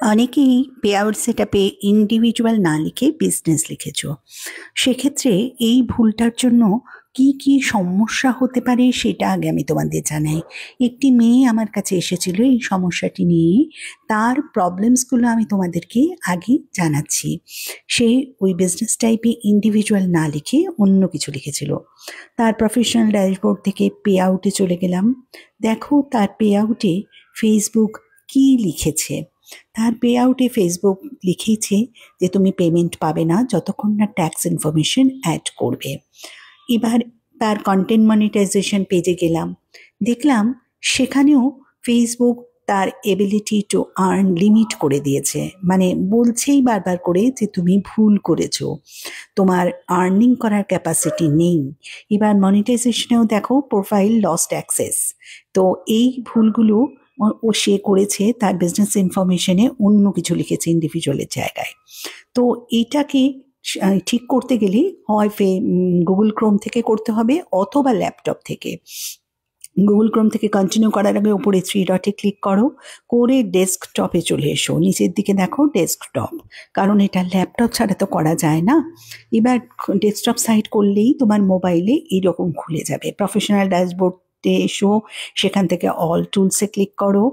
অনেকেই payout সেটআপে individual না লিখে বিজনেস লিখেছো। সেক্ষেত্রে এই ভুলটার জন্য কি কি সমস্যা হতে পারে সেটা আগে আমি তোমাদের জানাই। একটি মেয়ে আমার কাছে এসেছিল এই সমস্যাটি নিয়ে। তার প্রবলেমসগুলো আমি তোমাদেরকে আগে জানাচ্ছি। সে ওই বিজনেস টাইপে ইন্ডিভিজুয়াল না লিখে অন্য কিছু লিখেছিল। তার প্রফেশনাল ড্যাশবোর্ড থেকে পে আউটে চলে গেলাম। দেখো তার পে আউটে ফেসবুক কি লিখেছে। তার পে আউটে ফেসবুক লিখেছে যে তুমি পেমেন্ট পাবে না যতক্ষণ না ট্যাক্স ইনফরমেশন অ্যাড করবে। এবার তার কন্টেন্ট মনিটাইজেশন পেজে গেলাম, দেখলাম সেখানেও ফেসবুক তার এবিলিটি টু আর্ন লিমিট করে দিয়েছে, মানে বলছেই বারবার করে যে তুমি ভুল করেছো, তোমার আর্নিং করার ক্যাপাসিটি নেই। এবার মনিটাইজেশনেও দেখো প্রোফাইল লস্ট অ্যাক্সেস। তো এই ভুলগুলো ও সে করেছে তার বিজনেস ইনফরমেশনে অন্য কিছু লিখেছে ইন্ডিভিজুয়ালের জায়গায়। তো এটাকে ঠিক করতে গেলে হয় গুগল ক্রোম থেকে করতে হবে অথবা ল্যাপটপ থেকে। গুগল ক্রোম থেকে কন্টিনিউ করার আগে উপরে 3 ডটে ক্লিক করো, করে ডেস্কটপে চলে এসো। নিচের দিকে দেখো ডেস্কটপ, কারণ এটা ল্যাপটপ ছাড়া তো করা যায় না। এবার ডেস্কটপ সাইট করলেই তোমার মোবাইলে এইরকম খুলে যাবে। প্রফেশনাল ড্যাশবোর্ডে এসো, সেখান থেকে অল টুলসে ক্লিক করো।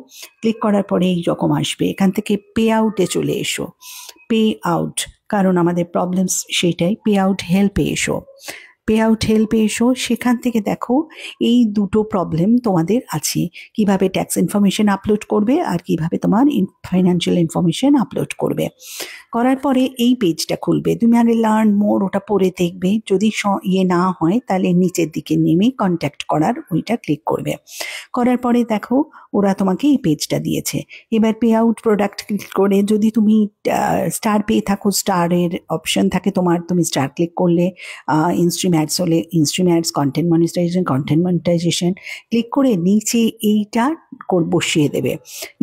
ক্লিক করার পরে এইরকম আসবে। এখান থেকে পে আউটে চলে এসো। পে আউট, কারণ আমাদের প্রবলেমস সেইটাই। পে আউট হেল্পে এসো। পে আউট হেল্পে এসো, সেখান থেকে দেখো এই দুটো প্রবলেম তোমাদের আছে, কিভাবে ট্যাক্স ইনফরমেশন আপলোড করবে আর কিভাবে তোমার ফাইন্যান্সিয়াল ইনফরমেশন আপলোড করবে। করার পরে এই পেজটা খুলবে। তুমি আগে লার্ন মোর ওটা পড়ে দেখবে। যদি না হয় তাহলে নিচের দিকে নেমে কন্ট্যাক্ট করার ওইটা ক্লিক করবে। করার পরে দেখো ওরা তোমাকে এই পেজটা দিয়েছে। এবার পে আউট প্রোডাক্ট ক্লিক করে যদি তুমি স্টার পেয়ে থাকো, স্টারের অপশন থাকে তোমার, তুমি স্টার ক্লিক করলে ইনস্ট্রিম অ্যাডস হলে instream ads, content monetisation click করে নিচে এইটা বসিয়ে দেবে।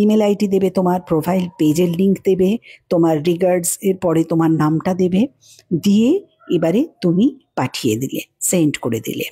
ইমেল আইডি দেবে, তোমার প্রোফাইল পেজের লিঙ্ক দেবে, তোমার রিগার্ডস এর পরে তোমার নামটা দেবে, দিয়ে এবারে তুমি পাঠিয়ে দিলে, সেন্ড করে দিলে।